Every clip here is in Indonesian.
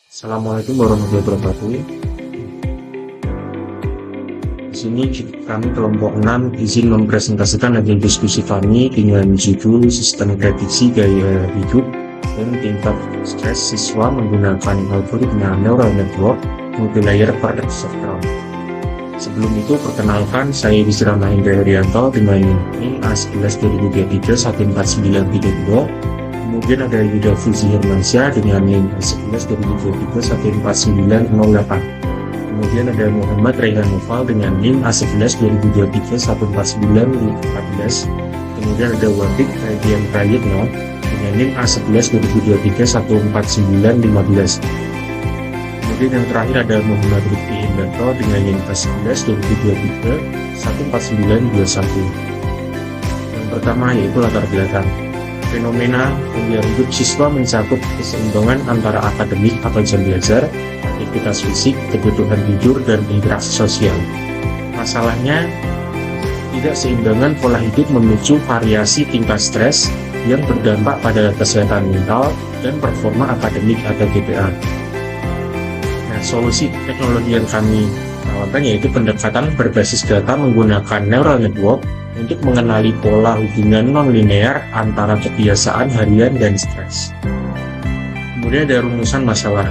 Assalamualaikum warahmatullahi wabarakatuh. Di sini kami kelompok 6 izin mempresentasikan hasil diskusi kami dengan judul Sistem Prediksi Gaya Hidup dan Tingkat Stres Siswa Menggunakan Algoritma Neural Network Multilayer Perceptron. Sebelum itu, perkenalkan, saya Wisra Mahendra Herianto dengan NIM A11 2023 14932. Kemudian ada Yuda Fuzi Hermansyah dengan NIM A11 2023 14908. Kemudian ada Muhammad Rehan Noval dengan NIM A11 2023 14914. Kemudian ada Wabik Radian Prayitno dengan NIM A11 2023 14915. Kemudian yang terakhir ada Muhammad Rifki Indarto dengan NIM A11 2023 14921. Yang pertama yaitu latar belakang. Fenomena gaya hidup siswa mencakup keseimbangan antara akademik atau jam belajar, aktivitas fisik, kebutuhan tidur, dan interaksi sosial. Masalahnya, ketidakseimbangan pola hidup memicu variasi tingkat stres yang berdampak pada kesehatan mental dan performa akademik atau GPA. Nah, solusi teknologi yang kami tawarkan yaitu pendekatan berbasis data menggunakan neural network untuk mengenali pola hubungan non-linear antara kebiasaan harian dan stres. Kemudian ada rumusan masalah.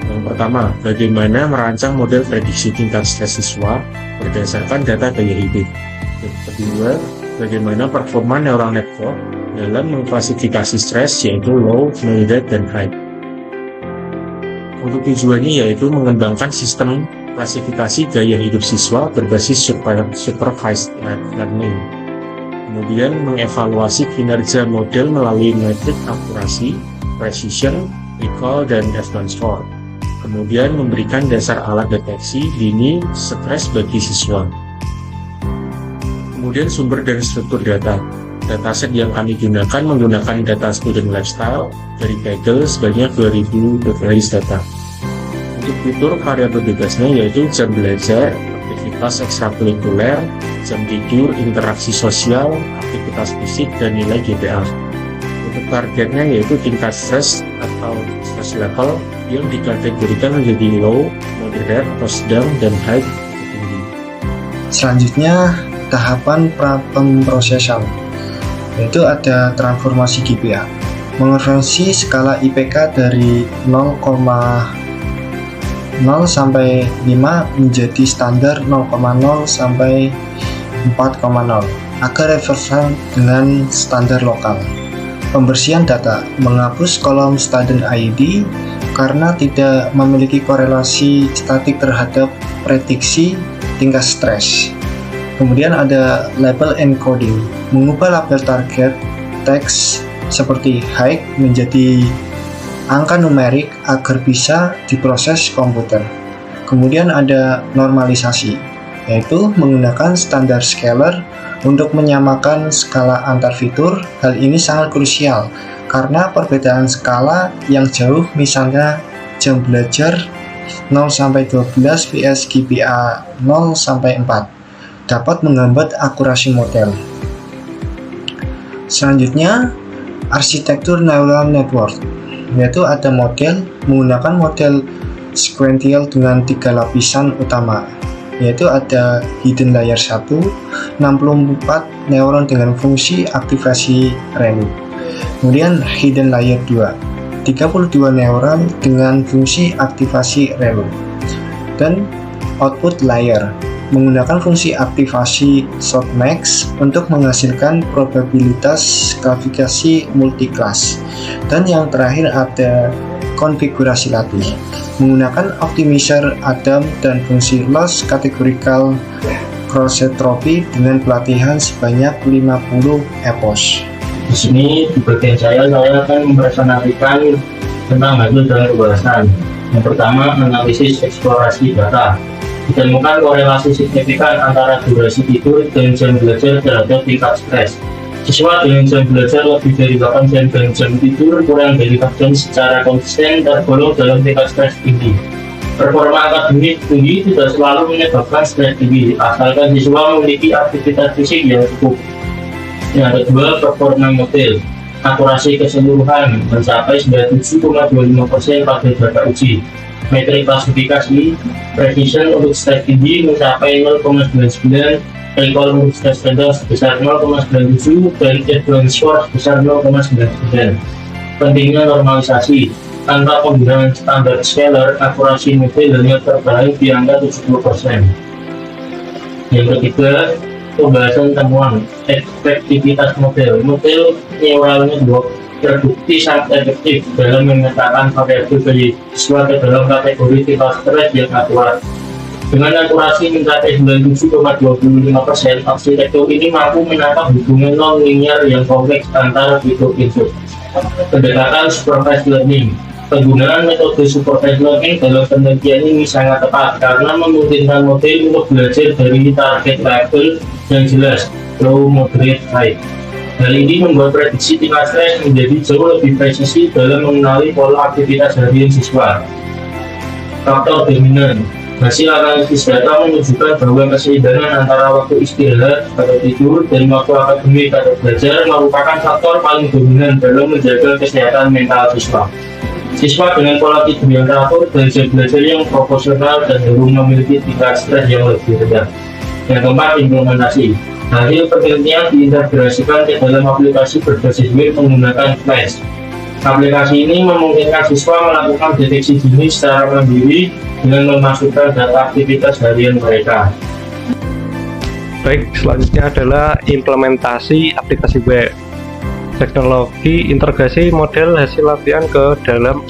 Yang pertama, bagaimana merancang model prediksi tingkat stres siswa berdasarkan data gaya hidup. Yang kedua, bagaimana performa neural network dalam mengklasifikasi stres yaitu low, moderate, dan high. Untuk tujuannya yaitu mengembangkan sistem klasifikasi gaya hidup siswa berbasis supervised learning. Kemudian mengevaluasi kinerja model melalui metrik akurasi, precision, recall, dan advanced score. Kemudian memberikan dasar alat deteksi dini stres bagi siswa. Kemudian sumber dan struktur data. Dataset yang kami gunakan menggunakan data student lifestyle dari Kaggle sebanyak 2000 reference data. Untuk fitur variabel bebasnya yaitu jam belajar, aktivitas ekstrakurikuler, jam tidur, interaksi sosial, aktivitas fisik, dan nilai GPA. Untuk targetnya yaitu tingkat stres atau stress level yang dikategorikan menjadi low, moderate, sedang, dan high tinggi. Selanjutnya tahapan pemrosesan, yaitu ada transformasi GPA, mengonversi skala IPK dari 0,0 sampai 5 menjadi standar 0,0 sampai 4,0 agar relevan dengan standar lokal. Pembersihan data, menghapus kolom student ID karena tidak memiliki korelasi statik terhadap prediksi tingkat stres. Kemudian ada label encoding, mengubah label target teks seperti high menjadi angka numerik agar bisa diproses komputer. Kemudian ada normalisasi, yaitu menggunakan standar scalar untuk menyamakan skala antar fitur. Hal ini sangat krusial karena perbedaan skala yang jauh, misalnya jam belajar 0-12 vs GPA 0-4, dapat menghambat akurasi model. Selanjutnya, arsitektur neural network, yaitu ada model menggunakan model sequential dengan 3 lapisan utama, yaitu ada hidden layer 1, 64 neuron dengan fungsi aktivasi ReLU. Kemudian hidden layer 2, 32 neuron dengan fungsi aktivasi ReLU. Dan output layer menggunakan fungsi aktivasi softmax untuk menghasilkan probabilitas klasifikasi multiclass. Dan yang terakhir ada konfigurasi latih, menggunakan optimizer Adam dan fungsi loss categorical cross-entropy dengan pelatihan sebanyak 50 epos. Di sini di bagian saya akan mempresentasikan tentang hasil dari pembahasan. Yang pertama, analisis eksplorasi data. Ditemukan korelasi signifikan antara durasi tidur dan jam belajar terhadap tingkat stres. Siswa dengan jam belajar lebih dari 8 jam dan jam tidur kurang dari 4 jam secara konsisten tergolong dalam tingkat stres tinggi. Performa akademik tinggi tidak selalu menyebabkan stres tinggi, asalkan siswa memiliki aktivitas fisik yang cukup. Yang kedua, performa model. Akurasi keseluruhan mencapai 97,25% pada data uji. Metrik klasifikasi precision untuk stres tinggi mencapai 0,99, recall untuk stres rendah sebesar 0,97, dan advanced score sebesar 0,99. Pentingnya normalisasi. Tanpa penggunaan standar scalar, akurasi model hanya terbaik di angka 70%. Yang ketiga, pembahasan temuan efektivitas model. Model neural network terbukti sangat efektif dalam memetakan variabel beasiswa ke dalam kategori tingkat stres yang akurat. Dengan akurasi mencapai 97,25%, arsitektur ini mampu menangkap hubungan non-linear yang kompleks antara fitur input. Pendekatan supervised learning. Penggunaan metode supervised learning dalam penelitian ini sangat tepat karena memungkinkan model untuk belajar dari target level yang jelas, low, moderate, high. Hal ini membuat prediksi tingkat stres menjadi jauh lebih presisi dalam mengenali pola aktivitas harian siswa. Faktor dominan. Hasil analisis data menunjukkan bahwa keseimbangan antara waktu istirahat atau tidur dan waktu akademik atau belajar merupakan faktor paling dominan dalam menjaga kesehatan mental siswa. Siswa dengan pola tidur yang teratur dan jam belajar yang proporsional dan cenderung memiliki tingkat stres yang lebih rendah. Yang keempat, implementasi. Hasil penelitian diintegrasikan ke dalam aplikasi berbasis web menggunakan Flash. Aplikasi ini memungkinkan siswa melakukan deteksi dini secara mandiri dengan memasukkan data aktivitas harian mereka. Baik, selanjutnya adalah implementasi aplikasi web. Teknologi integrasi model hasil latihan ke dalam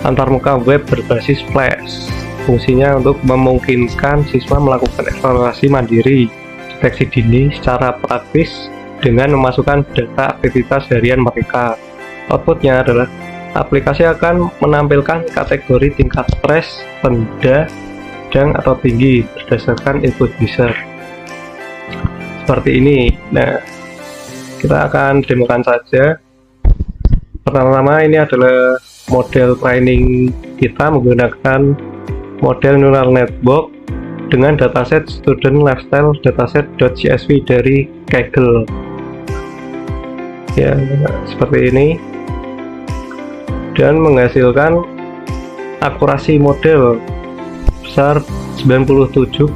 antarmuka web berbasis Flash. Fungsinya untuk memungkinkan siswa melakukan eksplorasi mandiri, deteksi dini secara praktis dengan memasukkan data aktivitas harian mereka. Outputnya adalah aplikasi akan menampilkan kategori tingkat stres rendah, sedang, atau tinggi berdasarkan input user. Seperti ini. Nah, kita akan demokan saja. Pertama-tama ini adalah model training kita menggunakan model neural network dengan dataset student lifestyle dataset.csv dari Kaggle. Ya, seperti ini. Dan menghasilkan akurasi model besar 97,25%.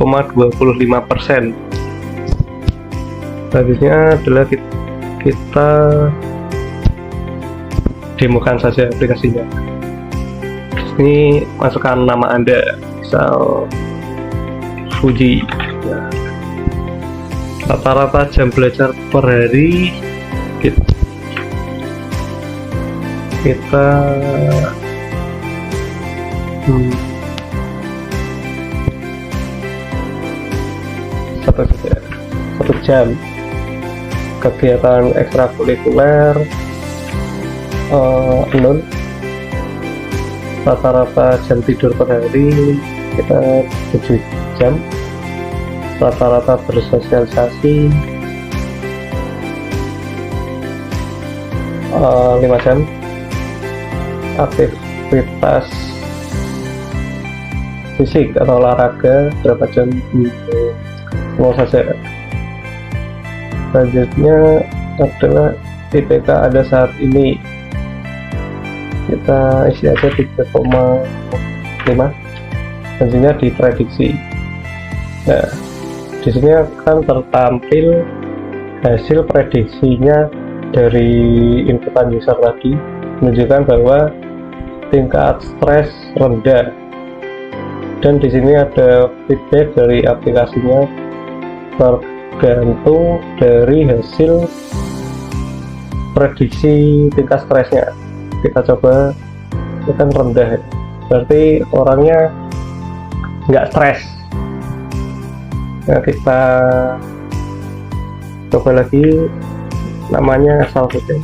Selanjutnya adalah kita demokan saja aplikasinya. Ini masukkan nama Anda, misal Fuji. Nah, rata-rata jam belajar per hari kita satu jam. Kegiatan ekstrakurikuler non, rata-rata jam tidur per hari kita 7 jam, rata-rata bersosialisasi 5 jam, aktivitas fisik atau olahraga berapa jam, mau saja. Selanjutnya adalah IPK ada saat ini, kita isi aja 3,5. selanjutnya diprediksi. Nah, di sini akan tertampil hasil prediksinya dari inputan user tadi, menunjukkan bahwa tingkat stres rendah. Dan di sini ada feedback dari aplikasinya tergantung dari hasil prediksi tingkat stresnya. Kita coba, ini kan rendah, berarti orangnya nggak stres. Nah, kita coba lagi, namanya asal saja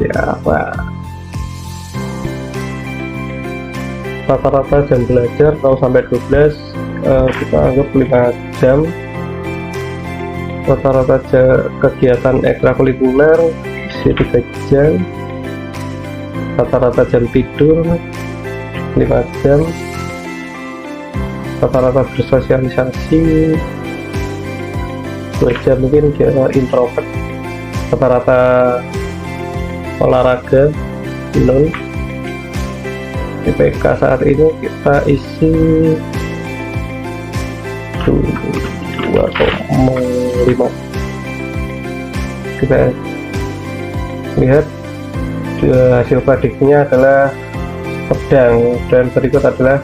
ya, apa, rata-rata jam belajar 0 sampai 12, kita anggap 5 jam. Rata-rata kegiatan ekstrakurikuler isi 3 jam. Rata-rata jam tidur 5 jam. Rata-rata bersosialisasi 2 jam, mungkin dia introvert. Rata-rata olahraga 0. IPK saat ini kita isi 2,5. Kita lihat hasil prediksinya adalah sedang, dan berikut adalah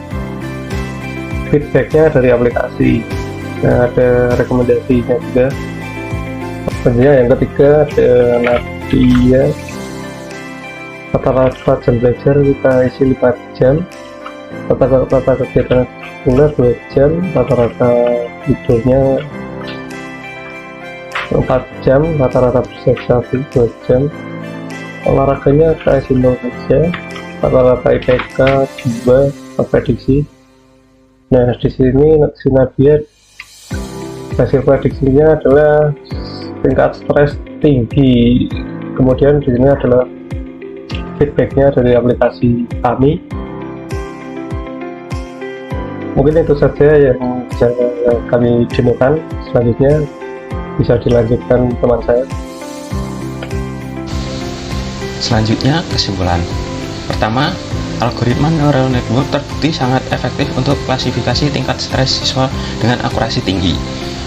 feedbacknya dari aplikasi. Nah, ada rekomendasinya juga. Selanjutnya yang ketiga ada Nadia. Rata-rata jam belajar kita isi 4 jam, rata-rata kegiatan sekolah 2 jam, rata-rata tidurnya 4 jam, rata-rata bersosialisasi 2 jam, olahraganya kita isi 0 saja, rata-rata IPK 2 prediksi. Nah, di sini si Nadia hasil prediksinya adalah tingkat stres tinggi. Kemudian di sini adalah feedbacknya dari aplikasi kami. Mungkin itu saja yang bisa kami demokan. Selanjutnya bisa dilanjutkan teman saya. Selanjutnya kesimpulan. Pertama, algoritma neural network terbukti sangat efektif untuk klasifikasi tingkat stres siswa dengan akurasi tinggi.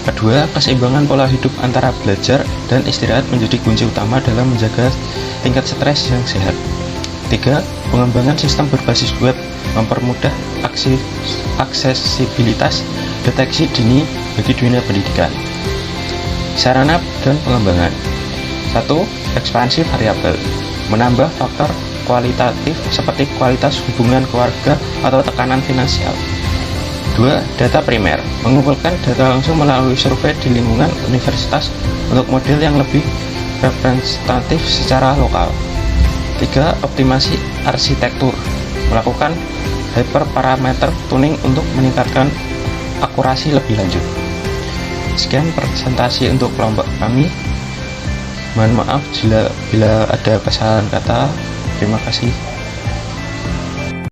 Kedua, keseimbangan pola hidup antara belajar dan istirahat menjadi kunci utama dalam menjaga tingkat stres yang sehat. Tiga, pengembangan sistem berbasis web mempermudah aksesibilitas deteksi dini bagi dunia pendidikan. Sarana dan pengembangan. 1. Ekspansi variabel, menambah faktor kualitatif seperti kualitas hubungan keluarga atau tekanan finansial. 2. Data primer, mengumpulkan data langsung melalui survei di lingkungan universitas untuk model yang lebih representatif secara lokal. 3. Optimasi arsitektur, melakukan hyperparameter tuning untuk meningkatkan akurasi lebih lanjut. Sekian presentasi untuk kelompok kami. Mohon maaf bila ada kesalahan kata. Terima kasih.